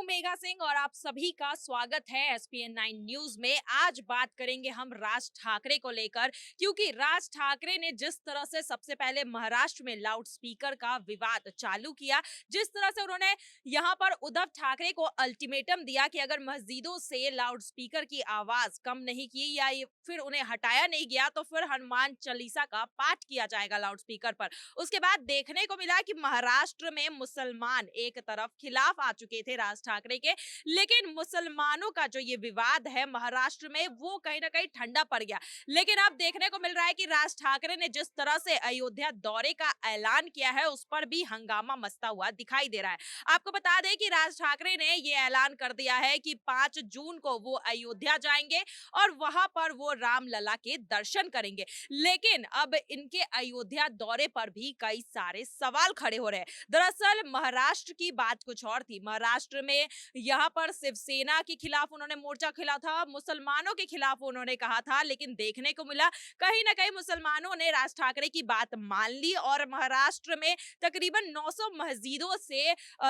हूं मेघा सिंह और आप सभी का स्वागत है एसपीएन 9 न्यूज में। आज बात करेंगे हम राज ठाकरे को लेकर, क्योंकि राज ठाकरे ने जिस तरह से सबसे पहले महाराष्ट्र में लाउड स्पीकर का विवाद चालू किया, जिस तरह से उन्होंने यहां पर उद्धव ठाकरे को अल्टीमेटम दिया कि अगर मस्जिदों से लाउड स्पीकर की आवाज कम नहीं की या फिर उन्हें हटाया नहीं गया तो फिर हनुमान चालीसा का पाठ किया जाएगा लाउड स्पीकर पर। उसके बाद देखने को मिला कि महाराष्ट्र में मुसलमान एक तरफ खिलाफ आ चुके थे राज ठाकरे के, लेकिन मुसलमानों का जो ये विवाद है महाराष्ट्र में वो कहीं ना कहीं ठंडा पड़ गया। लेकिन अब देखने को मिल रहा है कि राज ठाकरे ने जिस तरह से अयोध्या दौरे का ऐलान किया है उस पर भी हंगामा मचता हुआ दिखाई दे रहा है। आपको बता दें कि राज ठाकरे ने ये ऐलान कर दिया है कि 5 जून को वो अयोध्या जाएंगे और वहां पर वो रामलला के दर्शन करेंगे। लेकिन अब इनके अयोध्या दौरे पर भी कई सारे सवाल खड़े हो रहे हैं। दरअसल महाराष्ट्र की बात कुछ और थी। महाराष्ट्र में यहाँ पर शिवसेना के खिलाफ उन्होंने मोर्चा खोला था, मुसलमानों के खिलाफ उन्होंने कहा था, लेकिन देखने को मिला कहीं ना कहीं मुसलमानों ने राज ठाकरे की बात मान ली और महाराष्ट्र में तकरीबन 900 मस्जिदों से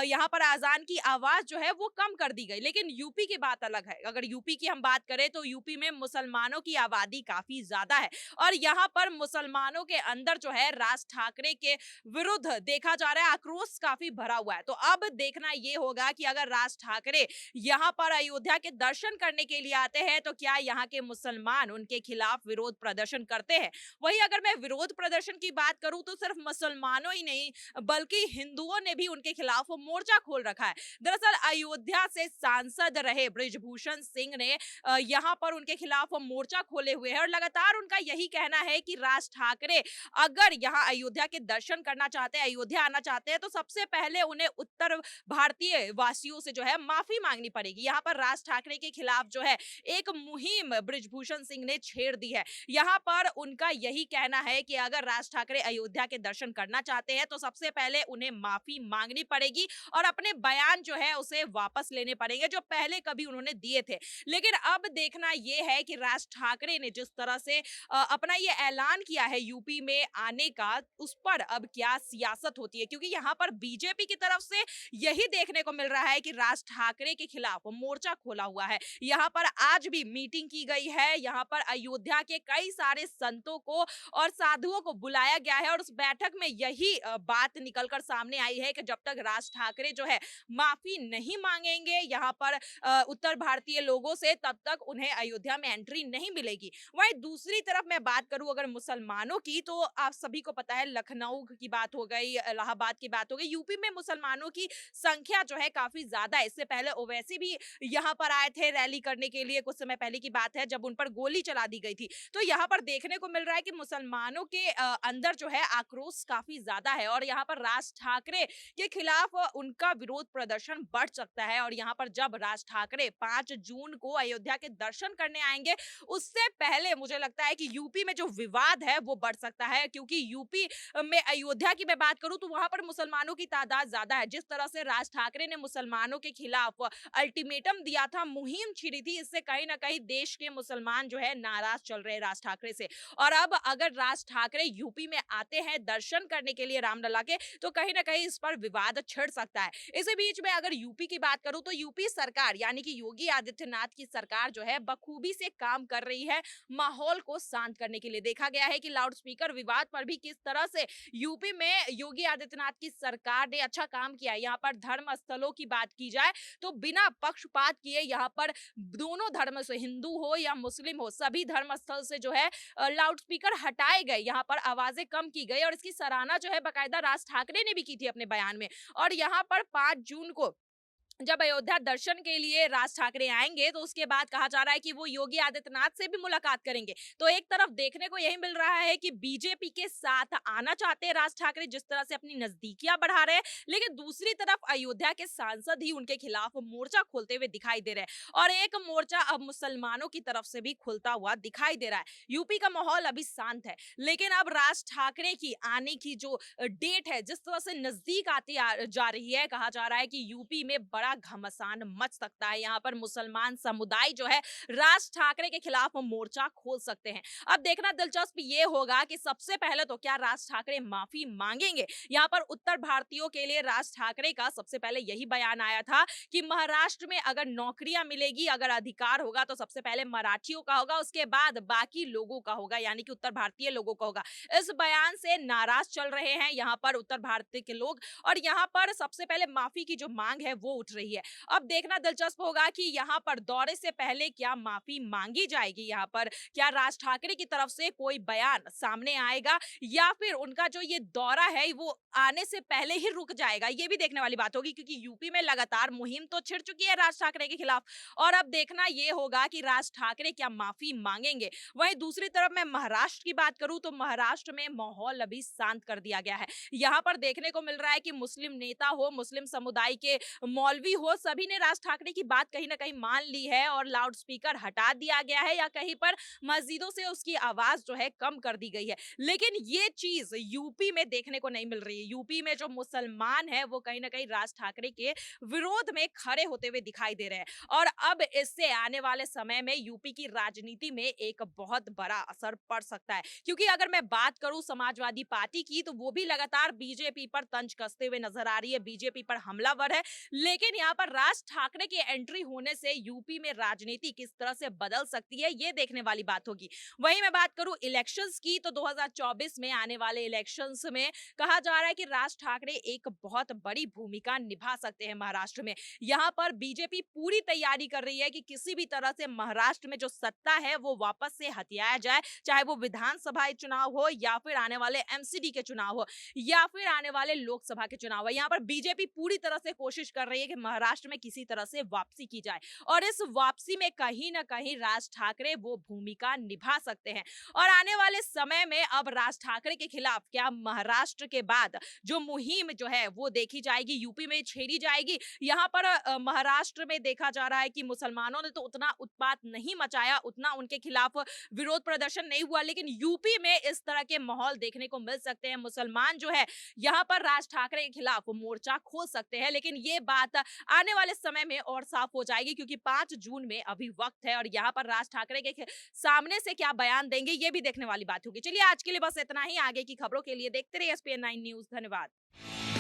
यहाँ पर आजान की आवाज जो है वो कम कर दी गई। लेकिन यूपी की बात अलग है। अगर यूपी की हम बात करें तो यूपी में मुसलमानों की आबादी काफी ज्यादा है और यहाँ पर मुसलमानों के अंदर जो है राज ठाकरे के विरुद्ध देखा जा रहा है आक्रोश काफी भरा हुआ है। तो अब देखना ये होगा कि अगर राज ठाकरे यहाँ पर अयोध्या के दर्शन करने के लिए आते हैं तो क्या यहाँ के मुसलमान उनके खिलाफ विरोध प्रदर्शन करते हैं। वहीं अगर मैं विरोध प्रदर्शन की बात करूं तो सिर्फ मुसलमानों ही नहीं बल्कि हिंदुओं ने भी उनके खिलाफ मोर्चा खोल रखा है। दरअसल अयोध्या से सांसद रहे बृजभूषण सिंह ने यहाँ पर उनके खिलाफ मोर्चा खोले हुए हैं और लगातार उनका यही कहना है कि राज ठाकरे अगर यहाँ अयोध्या के दर्शन करना चाहते हैं, अयोध्या आना चाहते हैं तो सबसे पहले उन्हें उत्तर भारतीय वासियों से जो है माफी मांगनी पड़ेगी। यहाँ पर राज ठाकरे के खिलाफ जो है एक मुहिम बृजभूषण सिंह ने छेड़ दी है। यहाँ पर उनका यही कहना है कि अगर राज ठाकरे अयोध्या के दर्शन करना चाहते हैं तो सबसे पहले उन्हें माफी मांगनी पड़ेगी और अपने बयान जो है उसे वापस लेने पड़ेंगे जो पहले कभी उन्होंने दिए थे। लेकिन अब देखना यह है कि राज ठाकरे ने जिस तरह से अपना ये ऐलान किया है यूपी में आने का, उस पर अब क्या सियासत होती है, क्योंकि यहाँ पर बीजेपी की तरफ से यही देखने को मिल रहा है कि राज ठाकरे के खिलाफ मोर्चा खोला हुआ है। यहाँ पर आज भी मीटिंग की गई है, यहाँ पर अयोध्या के कई सारे संतों को और साधुओं को बुलाया गया है और उस बैठक में यही बात निकलकर सामने आई है कि जब तक राज ठाकरे जो है माफी नहीं मांगेंगे यहाँ पर उत्तर भारतीय लोगों से, तब तक उन्हें अयोध्या में एंट्री नहीं मिलेगी। वहीं दूसरी तरफ मैं बात करूं अगर मुसलमानों की, तो आप सभी को पता है लखनऊ की बात हो गई, इलाहाबाद की बात हो गई, यूपी में मुसलमानों की संख्या जो है काफी ज्यादा है। इससे पहले ओवैसी भी यहाँ पर आए थे रैली करने के लिए, कुछ समय पहले की बात है जब उन पर गोली चला दी गई थी। तो यहाँ पर देखने को मिल रहा है कि मुसलमानों के अंदर जो है आक्रोश काफी ज्यादा है और यहाँ पर राज ठाकरे के खिलाफ उनका विरोध प्रदर्शन बढ़ सकता है। और यहाँ पर जब राज ठाकरे 5 जून को अयोध्या के दर्शन करने आएंगे उससे पहले मुझे लगता है कि यूपी में जो विवाद है वो बढ़ सकता है, क्योंकि यूपी में अयोध्या की मैं बात करूं तो वहां पर मुसलमानों की तादाद ज्यादा है। जिस तरह से राज ठाकरे ने मुसलमानों के खिलाफ अल्टीमेटम दिया था, मुहिम छिड़ी थी, इससे कहीं ना कहीं देश के मुसलमान जो है नाराज चल रहे हैं राज ठाकरे से। और अब अगर राज ठाकरे यूपी में आते हैं दर्शन करने के लिए रामलला के, तो कहीं ना कहीं इस पर विवाद छिड़ सकता है। इसी बीच में अगर यूपी की बात करूं तो यूपी सरकार यानी कि योगी आदित्यनाथ की सरकार जो है बखूबी से काम कर रही है माहौल को शांत करने के लिए। देखा गया है कि लाउड स्पीकर विवाद पर भी किस तरह से यूपी में योगी आदित्यनाथ की सरकार ने अच्छा काम किया है। यहाँ पर धर्म स्थलों की बात की जाए तो बिना पक्षपात किए यहाँ पर दोनों धर्म से, हिंदू हो या मुस्लिम हो, सभी धर्म स्थल से जो है लाउड स्पीकर हटाए गए, यहाँ पर आवाजें कम की गई और इसकी सराहना जो है बाकायदा राज ठाकरे ने भी की थी अपने बयान में। और यहाँ पर 5 जून को जब अयोध्या दर्शन के लिए राज ठाकरे आएंगे तो उसके बाद कहा जा रहा है कि वो योगी आदित्यनाथ से भी मुलाकात करेंगे। तो एक तरफ देखने को यही मिल रहा है कि बीजेपी के साथ आना चाहते हैं राज ठाकरे, जिस तरह से अपनी नजदीकियां बढ़ा रहे हैं, लेकिन दूसरी तरफ अयोध्या के सांसद ही उनके खिलाफ मोर्चा खोलते हुए दिखाई दे रहे हैं और एक मोर्चा अब मुसलमानों की तरफ से भी खुलता हुआ दिखाई दे रहा है। यूपी का माहौल अभी शांत है, लेकिन अब राज ठाकरे की आने की जो डेट है जिस तरह से नजदीक आती जा रही है, कहा जा रहा है कि यूपी में बड़ा घमासान मच सकता है। यहाँ पर मुसलमान समुदाय जो है राज ठाकरे के खिलाफ मोर्चा खोल सकते हैं। अब देखना दिलचस्प ये होगा कि सबसे पहले तो क्या राज ठाकरे माफी मांगेंगे। यहाँ पर उत्तर भारतीयों के लिए राज ठाकरे का सबसे पहले यही बयान आया था कि महाराष्ट्र में अगर नौकरियां मिलेगी, अगर अधिकार होगा तो सबसे पहले मराठियों का होगा, उसके बाद बाकी लोगों का होगा, यानी कि उत्तर भारतीय लोगों का होगा। इस बयान से नाराज चल रहे हैं यहाँ पर उत्तर भारत के लोग और यहाँ पर सबसे पहले माफी की जो मांग है वो उठ रही है। अब देखना दिलचस्प होगा कि यहाँ पर दौरे से पहले क्या माफी मांगी जाएगी। यहाँ पर क्या राज ठाकरे की तरफ से कोई बयान सामने आएगा या फिर उनका जो ये दौरा है वो आने से पहले ही रुक जाएगा, ये भी देखने वाली बात होगी। क्योंकि यूपी में लगातार मुहिम तो छिड़ चुकी है राज ठाकरे के खिलाफ और अब देखना ये होगा कि राज ठाकरे क्या माफी मांगेंगे। वहीं दूसरी तरफ मैं महाराष्ट्र की बात करूं तो महाराष्ट्र में माहौल अभी शांत कर दिया गया है। यहाँ पर देखने को मिल रहा है कि मुस्लिम नेता हो, मुस्लिम समुदाय के मौलवी हो, सभी ने राज ठाकरे की बात कहीं ना कहीं मान ली है और लाउड स्पीकर हटा दिया गया है या कहीं पर मस्जिदों से उसकी आवाज जो है कम कर दी गई है। लेकिन ये चीज यूपी में देखने को नहीं मिल रही है। यूपी में जो मुसलमान है वो कहीं ना कहीं राज ठाकरे के विरोध में खड़े होते हुए दिखाई दे रहे हैं और अब इससे आने वाले समय में यूपी की राजनीति में एक बहुत बड़ा असर पड़ सकता है। क्योंकि अगर मैं बात करूं समाजवादी पार्टी की तो वो भी लगातार बीजेपी पर तंज कसते हुए नजर आ रही है, बीजेपी पर हमलावर है। लेकिन यहाँ पर राज ठाकरे की एंट्री होने से यूपी में राजनीति किस तरह से बदल सकती है ये देखने वाली बात होगी। वहीं मैं बात करूं इलेक्शंस की तो 2024 में आने वाले इलेक्शंस में कहा जा रहा है कि राज ठाकरे एक बहुत बड़ी भूमिका निभा सकते हैं महाराष्ट्र में। यहाँ पर बीजेपी पूरी तैयारी कर रही है कि किसी भी तरह से महाराष्ट्र में जो सत्ता है वो वापस से हथियाया जाए, चाहे वो विधानसभा चुनाव हो या फिर आने वाले एमसीडी के चुनाव हो या फिर आने वाले लोकसभा के चुनाव हो। यहाँ पर बीजेपी पूरी तरह से कोशिश कर रही है कि महाराष्ट्र में किसी तरह से वापसी की जाए और इस वापसी में कहीं ना कहीं राज ठाकरे वो भूमिका निभा सकते हैं। और आने वाले समय में अब राज ठाकरे के खिलाफ क्या महाराष्ट्र के बाद जो मुहिम जो है वो देखी जाएगी, यूपी में छेड़ी जाएगी। यहाँ पर महाराष्ट्र में देखा जा रहा है कि मुसलमानों ने तो उतना उत्पात नहीं मचाया, उतना उनके खिलाफ विरोध प्रदर्शन नहीं हुआ, लेकिन यूपी में इस तरह के माहौल देखने को मिल सकते हैं। मुसलमान जो है यहाँ पर राज ठाकरे के खिलाफ मोर्चा खोल सकते हैं, लेकिन ये बात आने वाले समय में और साफ हो जाएगी क्योंकि 5 जून में अभी वक्त है और यहाँ पर राज ठाकरे के सामने से क्या बयान देंगे ये भी देखने वाली बात होगी। चलिए आज के लिए बस इतना ही। आगे की खबरों के लिए देखते रहिए एसपीएन 9 न्यूज। धन्यवाद।